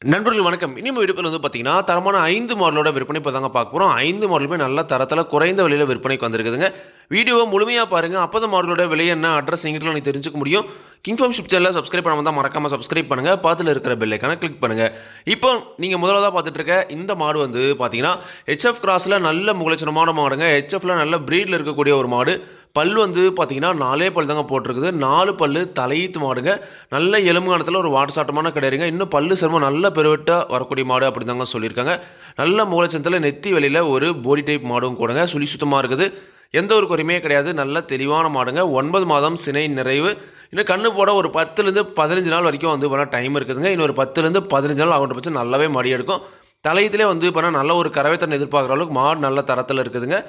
நண்பர்கள் வணக்கம். நம்ம வீடியோல பார்த்தீங்கன்னா, தரமான 5 மாடலோட விற்பனை இப்ப தாங்க பார்க்க போறோம். 5 மாடலுமே நல்ல தரத்தில குறைந்த விலையில விற்பனைக்கு வந்திருக்குதுங்க. வீடியோவ முழுமையா பாருங்க. அப்பதான் மாடலோட விலை என்ன, அட்ரஸ் எங்கிட்டலாம் நீங்க தெரிஞ்சுக்க முடியும். கிங்ஃபார்ம் ஷிப் சேனல சப்ஸ்கிரைப் பண்ணாம இருந்தா மறக்காம சப்ஸ்கிரைப் பண்ணுங்க. பக்கத்துல இருக்கிற பெல் ஐகான கிளிக் பண்ணுங்க. இப்போ நீங்க முதலாவதா பார்த்துட்டு இருக்க இந்த மாடு பார்த்தீங்கன்னா, ஹெச்எஃப் கிராஸ்ல நல்ல முகலட்சணமான மாடுங்க. ஹெச்எஃப்ல நல்ல பிரீட்ல இருக்கக்கூடிய ஒரு மாடு. பல் பார்த்தீங்கன்னா 4 பல் தாங்க போட்டிருக்குது. 4 பல்லு தலையீத்து மாடுங்க. நல்ல எலும்புகானத்தில் ஒரு வாட்டசாட்டமான கிடையாதுங்க. இன்னும் பல்லு சருமம் நல்ல பெருவெட்டா வரக்கூடிய மாடு அப்படி தாங்க சொல்லியிருக்காங்க. நல்ல முகலட்சணத்தில் நெத்தி வெளியில் ஒரு போடி டைப் மாடும் கூடங்க. சுழி சுத்தமாக இருக்குது. எந்த ஒரு குறையுமே கிடையாது. நல்ல தெளிவான மாடுங்க. 9 மாதம் சினை நிறைவு. இன்னும் கண்ணு போட ஒரு 10லேருந்து 15 நாள் வரைக்கும் பண்ணால் டைம் இருக்குதுங்க. இன்னொரு 10லேருந்து 15 நாள் ஆகிற பட்சம் நல்லாவே மடி எடுக்கும். தலையத்திலே பண்ணால் நல்ல ஒரு கறவைத்தன்மை எதிர்பார்க்குற அளவுக்கு மாடு நல்ல தரத்தில் இருக்குதுங்க.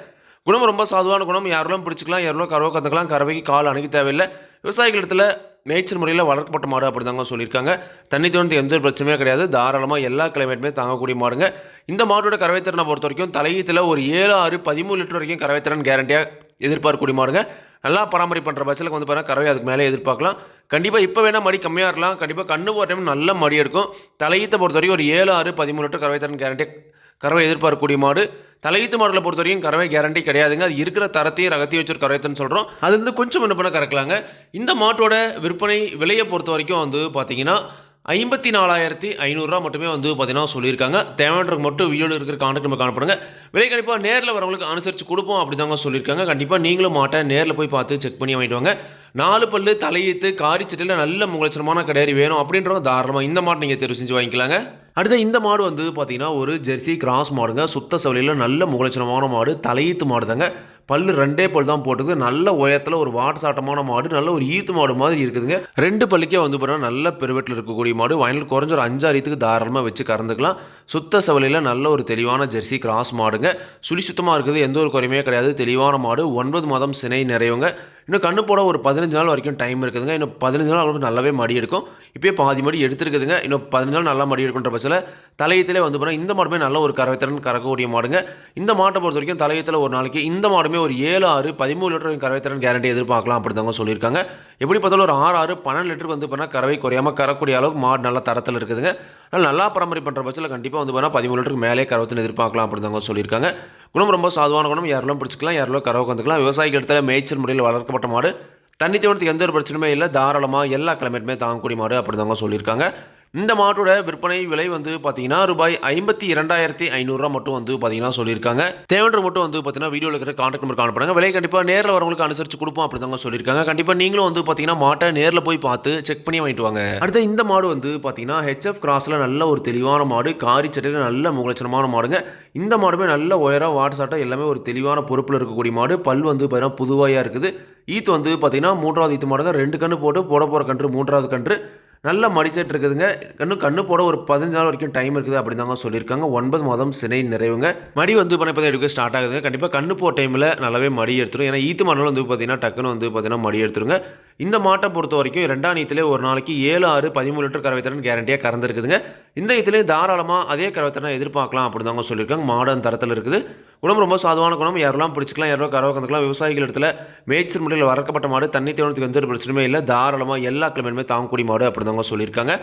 குணம் ரொம்ப சாதுவான குணம். யாரெல்லாம் பிடிச்சிக்கலாம், யாரெல்லாம் கறவை கற்றுக்கலாம். கறவைக்கு கால் அணைக்க தேவையில்லை. விவசாயிகள் இடத்துல நேச்சர் முறையில் வளர்க்கப்பட்ட மாடு அப்படி தாங்க சொல்லியிருக்காங்க. தண்ணி தோணுது எந்த ஒரு பிரச்சனையுமே கிடையாது. தாராளமாக எல்லா கிளைமேட்டுமே தாங்கக்கூடிய மாடுங்க. இந்த மாட்டோட கறவைத்திறனை பொறுத்த வரைக்கும் தலையீத்தில் ஒரு 7, 6, 13 லிட்டர் வரைக்கும் கறவைத்திறன் கேரண்டியாக எதிர்பார்க்கக்கூடிய மாடுங்க. நல்லா பராமரி பண்ணுற பட்சத்தில் பார்த்தா கறவை அதுக்கு மேலே எதிர்பார்க்கலாம். கண்டிப்பாக இப்போ வேணால் மடி கம்மியாக இருக்கலாம். கண்டிப்பாக கண்ணு போகிற டைம் நல்ல மடி எடுக்கும். தலையீத்தை பொறுத்த வரைக்கும் ஒரு 7, 6, 13 லிட்டர் கறவைத்திறன் கேரண்டியாக கறவை எதிர்பார்க்கக்கூடிய மாடு. தலையீத்து மாடலை பொறுத்த வரைக்கும் கறவை கேரண்டி கிடையாதுங்க. அது இருக்கிற தரத்தையும் ரகத்தையும் வச்சு கறவைத்துன்னு சொல்கிறோம். அது கொஞ்சம் என்ன பண்ண கறக்கலாங்க. இந்த மாட்டோட விற்பனை விலையை பொறுத்த வரைக்கும் பார்த்தீங்கன்னா 54,500 மட்டுமே பார்த்தீங்கன்னா சொல்லியிருக்காங்க. தேவையானவருக்கு மட்டும் வீடியோவில் இருக்கிற கான்டாக்ட் நம்ம காணப்படுங்க. விலை கண்டிப்பாக நேரில் வரவங்களுக்கு அனுசரித்து கொடுப்போம் அப்படி தாங்க சொல்லியிருக்காங்க. கண்டிப்பாக நீங்களும் மாட்டை நேரில் போய் பார்த்து செக் பண்ணி வாங்கிட்டு வாங்க. 4 பல்லு தலையீத்து காரிச்சட்டில் நல்ல முகலட்சணமான கிடையாது வேணும் அப்படின்றவங்க தாராளமாக இந்த மாட்டை நீங்கள் தேர்வு செஞ்சு வாங்கிக்கலாங்க. அடுத்த இந்த மாடு பார்த்தீங்கன்னா ஒரு ஜெர்சி கிராஸ் மாடுங்க. சுத்த சவலையில் நல்ல முகலட்சணமான மாடு. தலையீத்து மாடு தாங்க. பல்லு 2 பல் தான் போட்டுது. நல்ல உயரத்தில் ஒரு வாட்டசாட்டமான மாடு. நல்ல ஒரு ஈத்து மாடு மாதிரி இருக்குதுங்க. 2 பல்லுக்கே பார்த்தீங்கன்னா நல்ல பெருவெட்டில் இருக்கக்கூடிய மாடு. வயலில் குறைஞ்ச ஒரு 5-6 ஈத்துக்கு தாராளமாக வச்சு கறந்துக்கலாம். சுத்த சவலையில் நல்ல ஒரு தெளிவான ஜெர்சி கிராஸ் மாடுங்க. சுழி சுத்தமாக இருக்குது. எந்த ஒரு குறையுமே கிடையாது. தெளிவான மாடு. 9 மாதம் சினை நிறைவுங்க. இன்னும் கண்ணு போட ஒரு 15 நாள் வரைக்கும் டைம் இருக்குதுங்க. இன்னும் 15 நாள் அவங்களுக்கு நல்லாவே மடி எடுக்கும். இப்போயே பாதி மடி எடுத்துருக்குதுங்க. இன்னும் 15 நாள் நல்லா மடி எடுக்கின்ற பட்சத்தில் தலையத்திலே போனால் இந்த மாடுமே நல்ல ஒரு கறவைத்திறன் கறக்கக்கூடிய மாடுங்க. இந்த மாட்டை பொறுத்த வரைக்கும் தலையத்தில் ஒரு நாளைக்கு இந்த மாடுமே ஒரு 7, 6, 13 லிட்டர் கறவைத்திறன் கேரண்டி எதிர்பார்க்கலாம் அப்படி தாங்க சொல்லியிருக்காங்க. எப்படி பார்த்தாலும் ஒரு 6, 6, 12 லிட்டருக்கு பண்ணால் கறவை குறையாமல் கறக்கூடிய அளவுக்கு மாடு நல்ல தரத்தில் இருக்குதுங்க. நல்லா பராமரி பண்ணுற பட்சத்தில் கண்டிப்பாக பண்ணால் 13 லிட்டருக்கு மேலே கறவத்தின் எதிர்பார்க்கலாம் அப்படி தாங்க சொல்லியிருக்காங்க. குணம் ரொம்ப சாதுவான குணம். யாரெல்லாம் பிடிச்சிக்கலாம், யாரெல்லாம் கறவை வந்துக்கலாம். விவசாயிகள் இடத்துல மேய்ச்சல் முறையில் வளர்க்கப்பட்ட மாடு. தண்ணி தீவனத்துக்கு எந்த ஒரு பிரச்சனையுமே இல்லை. தாராளமாக எல்லா கிளைமேட்டுமே தாங்கக்கூடிய மாடு அப்படி தாங்க சொல்லியிருக்காங்க. இந்த மாட்டோட விற்பனை விலை பார்த்தீங்கன்னா ரூபாய் 52,500 மட்டும் பார்த்தீங்கன்னா சொல்லியிருக்காங்க. தேவையான மட்டும் பார்த்தீங்கன்னா வீடியோவில் இருக்கிற கான்டாக்ட் நம்பர் காணப்படுங்க. விலை கண்டிப்பாக நேரில் வரவங்களுக்கு அனுசரித்து கொடுப்போம் அப்படி தாங்க சொல்லியிருக்காங்க. கண்டிப்பாக நீங்களும் பார்த்தீங்கன்னா மாட்டை நேரில் போய் பார்த்து செக் பண்ணி வாங்கிட்டு வாங்க. அடுத்து இந்த மாடு பார்த்தீங்கன்னா ஹெச்எஃப் கிராஸில் நல்ல ஒரு தெளிவான மாடு. காரி சட்டையில் நல்ல முகலட்சணமான மாடுங்க. இந்த மாடுமே நல்ல உயரம் வாட்டு சாட்டை எல்லாமே ஒரு தெளிவான பொறுப்பில் இருக்கக்கூடிய மாடு. பல் பார்த்தீங்கன்னா புதுவாயாக இருக்குது. ஈத்து பார்த்தீங்கன்னா 3வது ஈத்து மாடுங்க. 2 கன்று போட்டு போட போகிற கன்று 3வது கன்று. நல்ல மடிசெட் இருக்குதுங்க. கண்ணு போட ஒரு 15 நாள் வரைக்கும் டைம் இருக்குது அப்படி தாங்க சொல்லியிருக்காங்க. 9 மாதம் சினை நிறைவுங்க. மடி இப்போ தான் எடுக்க ஸ்டார்ட் ஆகுதுங்க. கண்டிப்பாக கண்ணு போகிற டைமில் நல்லாவே மடி எடுத்துரும். ஏன்னா ஈத்து மாடலும் பார்த்தீங்கன்னா டக்குன்னு பார்த்தீங்கன்னா மடி எடுத்துருங்க. இந்த மாட்டை பொறுத்த வரைக்கும் 2ஆம் ஈத்திலே ஒரு நாளைக்கு 7, 6, 13 லிட்டர் கறவைத்திறன் கேரண்டியாக கறந்துருக்குதுங்க. இந்த ஈத்திலையும் தாராளமாக அதே கறவைத்திறனை எதிர்பார்க்கலாம் அப்படி தாங்க சொல்லியிருக்காங்க. மாடன் தரத்தில் இருக்குது. குணம் ரொம்ப சாதுவான குணம். யாரெல்லாம் பிடிச்சிக்கலாம், யாரெல்லாம் கறவை கந்துக்கலாம். விவசாயிகள் இடத்துல மேய்ச்சல் முறையில் வளர்க்கப்பட்ட மாடு. தண்ணி தேவனத்துக்கு எந்த ஒரு பிரச்சனையுமே இல்லை. தாராளமாக எல்லா கிளைமேட்டுமே தாங்கக்கூடிய மாடு அப்படி தாங்க சொல்லியிருக்காங்க.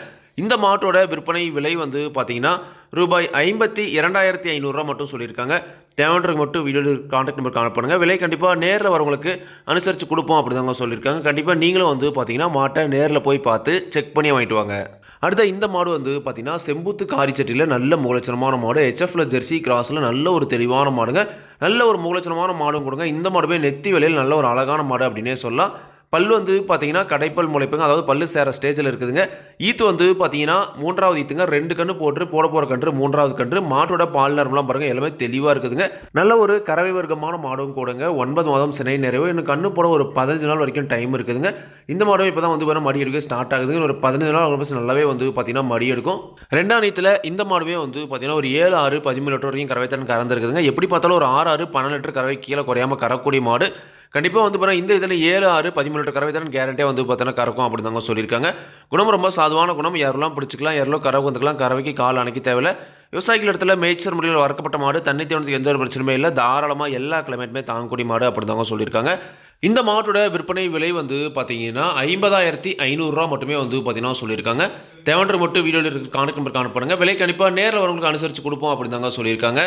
இந்த மாட்டோட விற்பனை விலை பார்த்தீங்கன்னா ரூபாய் 52,500 மட்டும் சொல்லியிருக்காங்க. தேவையானவருக்கு மட்டும் வீடியோவில் கான்டாக்ட் நம்பர் காணப்படுங்க. விலை கண்டிப்பாக நேரில் வரவங்களுக்கு அனுசரித்து கொடுப்போம் அப்படி தாங்க சொல்லியிருக்காங்க. கண்டிப்பாக நீங்களும் பார்த்தீங்கன்னா மாட்டை நேரில் போய் பார்த்து செக் பண்ணி வாங்கிட்டு வாங்க. அடுத்த இந்த மாடு பார்த்தீங்கன்னா செம்பூத்து காரிச்சட்டியில் நல்ல முகலட்சணமான மாடு. ஹெச்எஃப்ல ஜெர்சி கிராஸில் நல்ல ஒரு தெளிவான மாடுங்க. நல்ல ஒரு முகலட்சணமான மாடும் கொடுங்க. இந்த மாடுமே நெத்தி விலையில் நல்ல ஒரு அழகான மாடு அப்படின்னே சொல்லலாம். பல் பார்த்தீங்கன்னா கடைப்பல் முளைப்புங்க. அதாவது பல்லு சேர ஸ்டேஜில் இருக்குதுங்க. ஈத்து பார்த்தீங்கன்னா 3வது ஈத்துங்க. 2 கன்று போட்டு போட போகிற கன்று 3வது கன்று. மாட்டோட பால் நரம்புலாம் பாருங்கள் எல்லாமே தெளிவாக இருக்குதுங்க. நல்ல ஒரு கறவை வர்க்கமான மாடும் கூடங்க. 9 மாதம் சினை நிறைவு. இன்னும் கண்ணு போட ஒரு 15 நாள் வரைக்கும் டைம் இருக்குதுங்க. இந்த மாடும் இப்போ தான் மடி எடுக்க ஸ்டார்ட் ஆகுதுங்க. ஒரு 15 நாள் நல்லாவே பார்த்தீங்கன்னா மடி எடுக்கும். 2ஆம் ஈத்தில் இந்த மாடுமே பார்த்தீங்கன்னா ஒரு 7, 6, 13 லிட்டர் வரைக்கும் கறவைத்தன் கறந்துருக்குதுங்க. எப்படி பார்த்தாலும் ஒரு 6, 6, 12 லிட்டர் கறவை கீழே குறையாமல் கறக்கூடிய மாடு. கண்டிப்பாக பார்த்தீங்கன்னா இந்த இதில் 7, 6, 13 லிட்டர் கறவைத்திறன் கேரண்டியாக பார்த்தீங்கன்னா கறக்கும் அப்படி தாங்க சொல்லியிருக்காங்க. குணம் ரொம்ப சாதுவான குணம். யாரெல்லாம் பிடிச்சிக்கலாம், யாரெல்லாம் கறவை வந்துக்கலாம். கறவைக்கு கால் அணைக்க தேவையில்லை. விவசாயிகள் இடத்துல மேய்ச்சல் முறையில் வளர்க்கப்பட்ட மாடு. தண்ணி தேவனத்துக்கு எந்த ஒரு பிரச்சனையுமே இல்லை. தாராளமாக எல்லா கிளைமேட்டுமே தாங்கக்கூடிய மாடு அப்படி தாங்க சொல்லியிருக்காங்க. இந்த மாட்டோட விற்பனை விலை வந்து பார்த்தீங்கன்னா ரூ. 50,500 மட்டுமே வந்து பார்த்தீங்கன்னா சொல்லியிருக்காங்க. தேவைன்ற மட்டும் வீடியோவில் இருக்கிற கான்டாக்ட் நம்பர் காணப்படுங்க. விலை கண்டிப்பாக நேரில் வரவங்களுக்கு அனுசரித்து கொடுப்போம் அப்படின்னு தாங்க சொல்லியிருக்காங்க.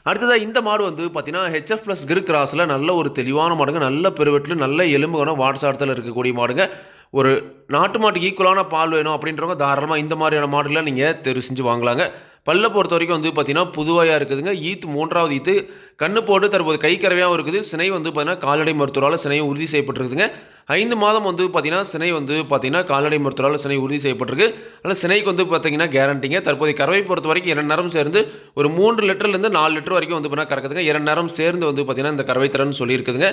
அடுத்ததாக இந்த மாடு வந்து பார்த்தீங்கன்னா ஹெச்எஃப் ப்ளஸ் கிர் கிராஸில் நல்ல ஒரு தெளிவான மாடுங்க. நல்ல பெருவெட்டில் நல்ல எலும்புகான வாட்சாடத்தில் இருக்கக்கூடிய மாடுங்க. ஒரு நாட்டு மாட்டுக்கு ஈக்குவலான பால் வேணும் அப்படின்றவங்க தாராளமாக இந்த மாதிரியான மாடுகளை நீங்கள் தெரிவு செஞ்சு வாங்கலாங்க. பல்லை பொறுத்த வரைக்கும் வந்து பார்த்தீங்கன்னா புதுவாயாக இருக்குதுங்க. ஈத்து 3வது ஈத்து கண்ணு போட்டு தற்போது கை கறவையாகவும் இருக்குது. சினை வந்து பார்த்தீங்கன்னா கால்நடை மருத்துவரால் சினையும் உறுதி செய்யப்பட்டிருக்குதுங்க. 5 மாதம் வந்து பார்த்தீங்கன்னா சினை வந்து பார்த்தீங்கன்னா கால்நடை மருத்துவரால் சினை உறுதி செய்யப்பட்டிருக்கு. அதனால் சினைக்கு வந்து பார்த்தீங்கன்னா கேரண்டிங்க. தற்போதைய கறவை பொறுத்த வரைக்கும் 2 நேரம் சேர்ந்து ஒரு 3 லிட்டர்லேருந்து 4 லிட்டர் வரைக்கும் வந்து பார்த்தீங்கன்னா கறக்குதுங்க. 2 நேரம் சேர்ந்து வந்து பார்த்தீங்கன்னா இந்த கறவை திறன் சொல்லியிருக்குதுங்க.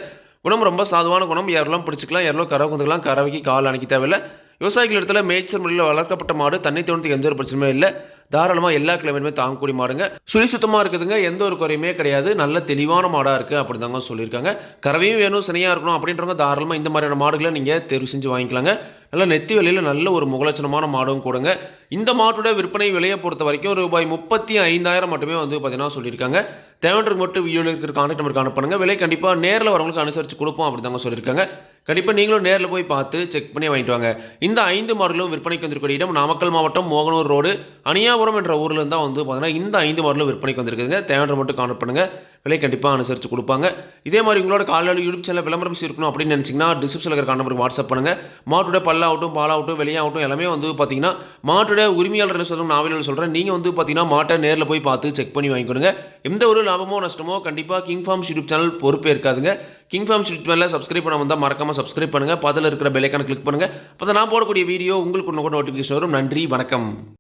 குணம் ரொம்ப சாதுவான குணம். யாரெல்லாம் பிடிச்சிக்கலாம், யாரெல்லாம் கறவை கொண்டுக்கலாம், கறவைக்கு கால் அணைக்க தேவையில்லை. விவசாயிகள் இடத்துல மேய்ச்சல் முறையில் வளர்க்கப்பட்ட மாடு, தண்ணி தோணத்துக்கு எந்த ஒரு பிரச்சனையும் இல்லை. தாராளமாக எல்லா கிளைமேட்டுமே தாங்கக்கூடிய மாடுங்க. சுழி சுத்தமாக இருக்குதுங்க. எந்த ஒரு குறையுமே கிடையாது. நல்ல தெளிவான மாடாக இருக்குது அப்படி தாங்க சொல்லியிருக்காங்க. கறவையும் வேணும், சினையாக இருக்கணும் அப்படின்றவங்க தாராளமாக இந்த மாதிரியான மாடுகளை நீங்கள் தேர்வு செஞ்சு வாங்கிக்கலாங்க. நல்ல நெத்தி விலையில் நல்ல ஒரு முகலட்சணமான மாடும் கூடங்க. இந்த மாட்டோட விற்பனை விலையை பொறுத்த வரைக்கும் ரூபாய் 35,000 மட்டுமே வந்து பார்த்தீங்கன்னா சொல்லியிருக்காங்க. தேவைன்றதுக்கு மட்டும் வீடியோவில் இருக்கிற கான்டாக்ட் நம்பருக்கு அனுப்புங்க. விலை கண்டிப்பாக நேரில் வரவங்களுக்கு அனுசரித்து கொடுப்போம் அப்படி தாங்க சொல்லியிருக்காங்க. கண்டிப்பாக நீங்களும் நேரில் போய் பார்த்து செக் பண்ணி வாங்கிட்டு வாங்க. இந்த 5 மாடுகளும் விற்பனைக்கு வந்திருக்கிற இடம் நாமக்கல் மாவட்டம் மோகனூர் ரோடு அணியாபுரம் என்ற ஊரில் இருந்தால் வந்து பார்த்தீங்கன்னா இந்த 5 மாடுகளும் விற்பனைக்கு வந்திருக்குதுங்க. தேவையான மட்டும் கான்டாக்ட் பண்ணுங்கள். விலை கண்டிப்பாக அனுசரித்து கொடுப்பாங்க. இதே மாதிரி உங்களோட கால்நடை யூடியூப் சேனல் விளம்பரம் இருக்கணும் அப்படின்னு நினச்சிங்கன்னா டிஸ்கிரிப்ஷனில் இருக்கிற கான்டாக்ட் நம்பருக்கு வாட்ஸ்அப் பண்ணுங்கள். மாட்டோட பல்லாகட்டும் பாலாகட்டும் வெளியாகட்டும் எல்லாமே வந்து பார்த்தீங்கன்னா மாட்டோட உரிமையாளர் என்ன சொல்கிறோம் நான் சொல்கிறேன். நீங்கள் வந்து பார்த்தீங்கன்னா மாட்டை நேரில் போய் பார்த்து செக் பண்ணி வாங்கிக்கொடுங்க. எந்த ஒரு லாபமோ நஷ்டமோ கண்டிப்பாக கிங் ஃபார்ம்ஸ் யூடியூப் சேனல் பொறுப்பே இருக்காதுங்க. கிங் ஃபார்ம்ஸ் யூடியூப் சேனலில் சப்ஸ்கிரைப் பண்ண வந்தால் மறக்காமல் சப்ஸ்கிரைப் பண்ணுங்கள். பக்கத்தில் இருக்கிற பெல் ஐகானை கிளிக் பண்ணுங்கள். அப்போ நான் போடக்கூடிய வீடியோ உங்களுக்கு நோட்டிஃபிகேஷன் வரும். நன்றி, வணக்கம்.